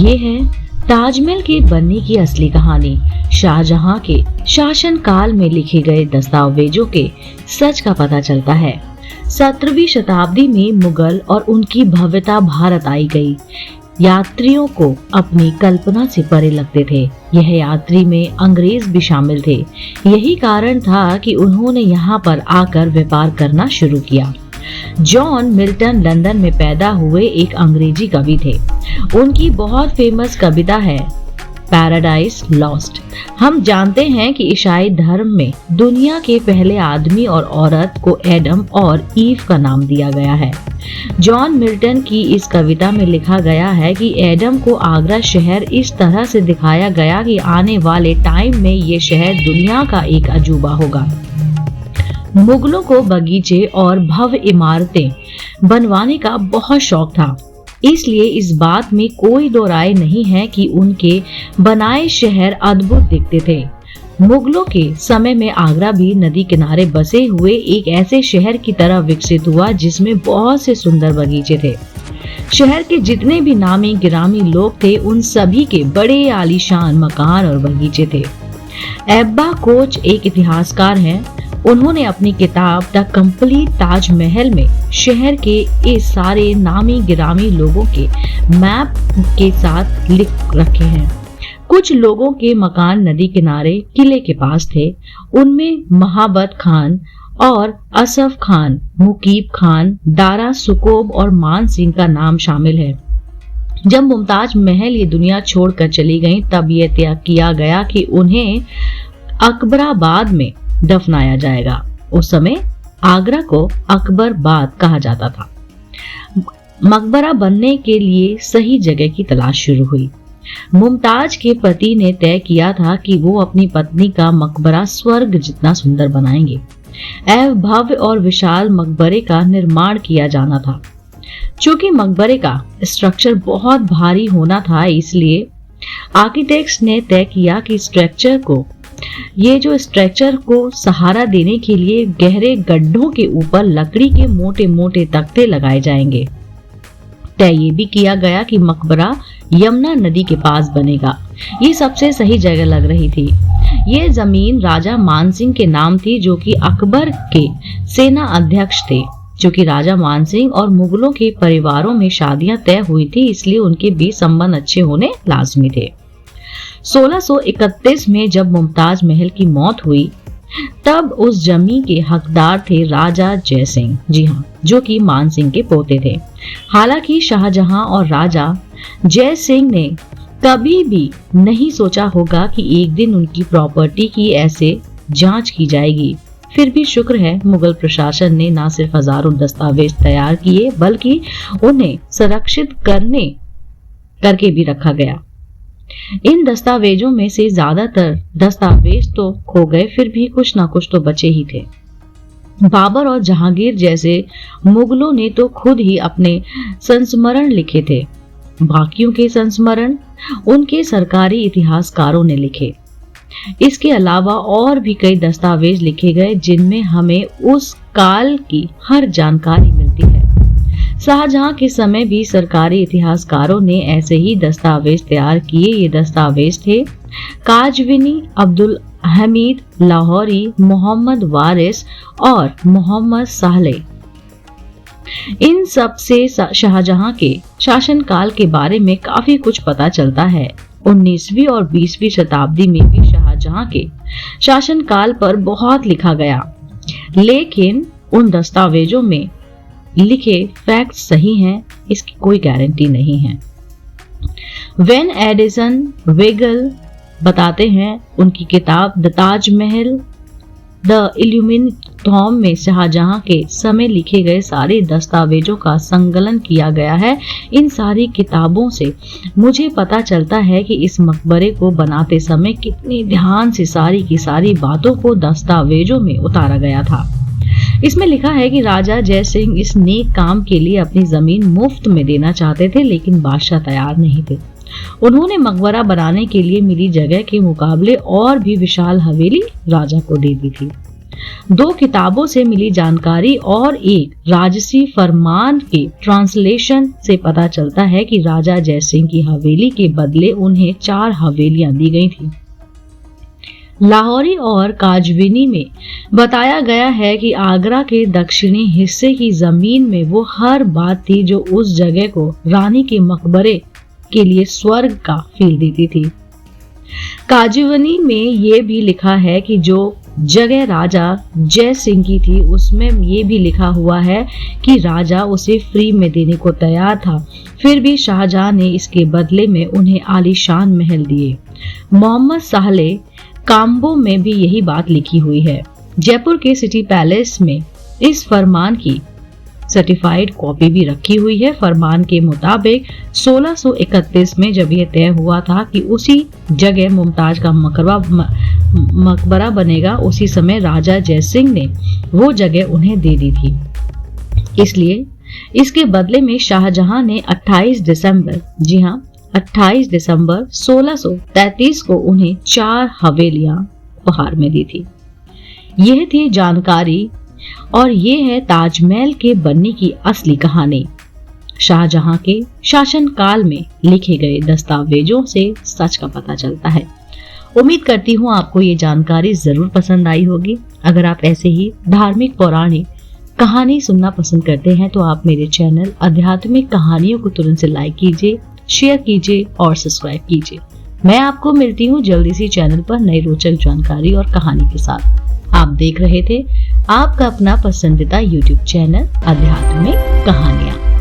ये है ताजमहल के बनने की असली कहानी। शाहजहां के शासन काल में लिखे गए दस्तावेजों के सच का पता चलता है। 17वीं शताब्दी में मुगल और उनकी भव्यता भारत आई गई। यात्रियों को अपनी कल्पना से परे लगते थे। यह यात्री में अंग्रेज भी शामिल थे। यही कारण था कि उन्होंने यहाँ पर आकर व्यापार करना शुरू किया। जॉन मिल्टन लंदन में पैदा हुए एक अंग्रेजी कवि थे। उनकी बहुत फेमस कविता है पैराडाइज लॉस्ट। हम जानते हैं कि ईसाई धर्म में दुनिया के पहले आदमी और औरत को एडम और ईव का नाम दिया गया है। जॉन मिल्टन की इस कविता में लिखा गया है कि एडम को आगरा शहर इस तरह से दिखाया गया कि आने वाले टाइम में ये शहर दुनिया का एक अजूबा होगा। मुगलों को बगीचे और भव्य इमारतें बनवाने का बहुत शौक था, इसलिए इस बात में कोई दो राय नहीं है कि उनके बनाए शहर अद्भुत दिखते थे। मुगलों के समय में आगरा भी नदी किनारे बसे हुए एक ऐसे शहर की तरह विकसित हुआ जिसमें बहुत से सुंदर बगीचे थे। शहर के जितने भी नामी गिरामी लोग थे उन सभी के बड़े आलीशान मकान और बगीचे थे। एब्बा कोच एक इतिहासकार हैं। उन्होंने अपनी किताब द कंप्लीट ताजमहल में शहर के इस सारे नामी गिरामी लोगों के मैप के साथ लिख रखे हैं। कुछ लोगों के मकान नदी किनारे किले के पास थे। उनमें महाबत खान और असफ खान, मुकीब खान, दारा सुकोब और मान सिंह का नाम शामिल है। जब मुमताज महल ये दुनिया छोड़कर चली गईं, तब यह तय किया गया कि उन्हें अकबराबाद में दफनाया जाएगा। उस समय आगरा को अकबराबाद कहा जाता था। मकबरा बनने के लिए सही जगह की तलाश शुरू हुई। मुमताज के पति ने तय किया था कि वो अपनी पत्नी का मकबरा स्वर्ग जितना सुंदर बनाएंगे। भव्य और विशाल मकबरे का निर्माण किया जाना था। चूंकि मकबरे का स्ट्रक्चर बहुत भारी होना था, इसलिए आर्किटेक्ट्स ने तय किया कि स्ट्रक्चर को सहारा देने के लिए गहरे गड्ढों के ऊपर लकड़ी के मोटे मोटे तख्ते लगाए जाएंगे। तय ये भी किया गया कि मकबरा यमुना नदी के पास बनेगा। ये सबसे सही जगह लग रही थी। ये जमीन राजा मानसिंह के नाम थी, जो कि अकबर के सेना अध्यक्ष थे। चूंकि राजा मानसिंह और मुगलों के परिवारों में शादियां तय हुई थी, इसलिए उनके बीच संबंध अच्छे होने लाजमी थे। 1631 में जब मुमताज महल की मौत हुई, तब उस जमीन के हकदार थे राजा जय सिंह, जी हाँ, जो कि मान सिंह के पोते थे। हालांकि शाहजहां और राजा जय सिंह ने कभी भी नहीं सोचा होगा कि एक दिन उनकी प्रॉपर्टी की ऐसे जांच की जाएगी। फिर भी शुक्र है, मुगल प्रशासन ने न सिर्फ हजारों दस्तावेज तैयार किए, बल्कि उन्हें संरक्षित करके भी रखा गया। इन दस्तावेजों में से ज्यादातर दस्तावेज तो खो गए, फिर भी कुछ ना कुछ तो बचे ही थे। बाबर और जहांगीर जैसे मुगलों ने तो खुद ही अपने संस्मरण लिखे थे। बाकियों के संस्मरण उनके सरकारी इतिहासकारों ने लिखे। इसके अलावा और भी कई दस्तावेज लिखे गए जिनमें हमें उस काल की हर जानकारी मिलती है। शाहजहां के समय भी सरकारी इतिहासकारों ने ऐसे ही दस्तावेज तैयार किए। ये दस्तावेज थे काजविनी, अब्दुल हमीद लाहौरी, मोहम्मद वारिस और मोहम्मद साले। इन सब से शाहजहां के शासनकाल के बारे में काफी कुछ पता चलता है। 19वीं और 20वीं शताब्दी में भी शाहजहां के शासनकाल पर बहुत लिखा गया, लेकिन उन दस्तावेजों में लिखे फैक्ट सही हैं, इसकी कोई गारंटी नहीं है। वेन एडिसन वेगल बताते हैं, उनकी किताब द ताजमहल द इल्यूमिनेटम में शाहजहां के समय लिखे गए सारे दस्तावेजों का संकलन किया गया है। इन सारी किताबों से मुझे पता चलता है कि इस मकबरे को बनाते समय कितने ध्यान से सारी की सारी बातों को दस्तावेजों में उतारा गया था। इसमें लिखा है कि राजा जय सिंह इस नेक काम के लिए अपनी जमीन मुफ्त में देना चाहते थे, लेकिन बादशाह तैयार नहीं थे। उन्होंने मकबरा बनाने के लिए मिली जगह के मुकाबले और भी विशाल हवेली राजा को दे दी थी। 2 किताबों से मिली जानकारी और एक राजसी फरमान के ट्रांसलेशन से पता चलता है कि राजा जयसिंह की हवेली के बदले उन्हें 4 हवेलियां दी गई थी। लाहौरी और काजविनी में बताया गया है कि आगरा के दक्षिणी हिस्से की जमीन में वो हर बात थी जो उस जगह को रानी के मकबरे के लिए स्वर्ग का फील देती थी। काजविनी में ये भी लिखा है कि जो जगह राजा जय सिंह की थी उसमें ये भी लिखा हुआ है कि राजा उसे फ्री में देने को तैयार था, फिर भी शाहजहां ने इसके बदले में उन्हें आलीशान महल दिए। मोहम्मद साहले काम्बो में भी यही बात लिखी हुई है। जयपुर के सिटी पैलेस में इस फरमान की सर्टिफाइड कॉपी भी रखी हुई है। फरमान के मुताबिक 1631 में जब यह तय हुआ था कि उसी जगह मुमताज का मकबरा बनेगा, उसी समय राजा जयसिंह ने वो जगह उन्हें दे दी थी। इसलिए इसके बदले में शाहजहां ने 28 दिसंबर 1633 को उन्हें 4 हवेलियां उपहार में दी थी। यह थी जानकारी और ये है ताजमहल के बनने की असली कहानी। शाहजहां के शासनकाल में लिखे गए दस्तावेजों से सच का पता चलता है। उम्मीद करती हूँ आपको ये जानकारी जरूर पसंद आई होगी। अगर आप ऐसे ही धार्मिक पौराणिक कहानी सुनना पसंद करते हैं तो आप मेरे चैनल आध्यात्मिक कहानियों को तुरंत से लाइक कीजिए, शेयर कीजिए और सब्सक्राइब कीजिए। मैं आपको मिलती हूँ जल्दी से चैनल पर नई रोचक जानकारी और कहानी के साथ। आप देख रहे थे आपका अपना पसंदीदा YouTube चैनल आध्यात्मिक कहानियां।